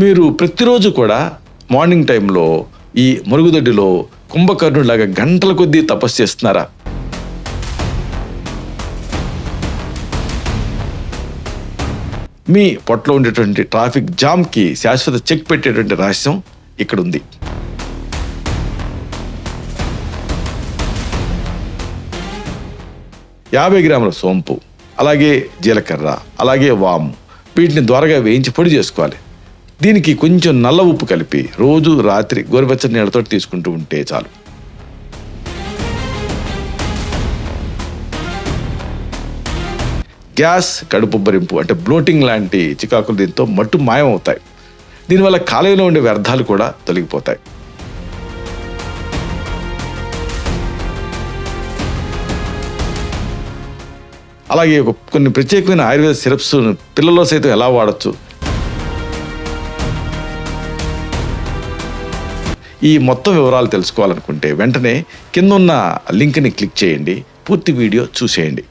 మీరు ప్రతిరోజు కూడా మార్నింగ్ టైంలో ఈ మరుగుదొడ్డిలో కుంభకర్ణుడిలాగా గంటల కొద్దీ తపస్సు చేస్తున్నారా? మీ పొట్టలో ఉండేటువంటి ట్రాఫిక్ జామ్కి శాశ్వత చెక్ పెట్టేటువంటి రహస్యం ఇక్కడ ఉంది. యాభై గ్రాముల సోంపు, అలాగే జీలకర్ర, అలాగే వాము, వీటిని ద్వారగా వేయించి పొడి చేసుకోవాలి. దీనికి కొంచెం నల్ల ఉప్పు కలిపి రోజు రాత్రి గోరువెచ్చని నీళ్ళతో తీసుకుంటూ ఉంటే చాలు. గ్యాస్, కడుపుబ్బరింపు అంటే బ్లోటింగ్ లాంటి చికాకులు దీంతో మట్టు మాయమవుతాయి. దీనివల్ల కాలేయంలో ఉండే వ్యర్థాలు కూడా తొలగిపోతాయి. అలాగే కొన్ని ప్రత్యేకమైన ఆయుర్వేద సిరప్స్ పిల్లల్లో సైతం ఎలా వాడచ్చు, ఈ మొత్తం వివరాలు తెలుసుకోవాలనుకుంటే వెంటనే కింద ఉన్న లింక్ని క్లిక్ చేయండి, పూర్తి వీడియో చూసేయండి.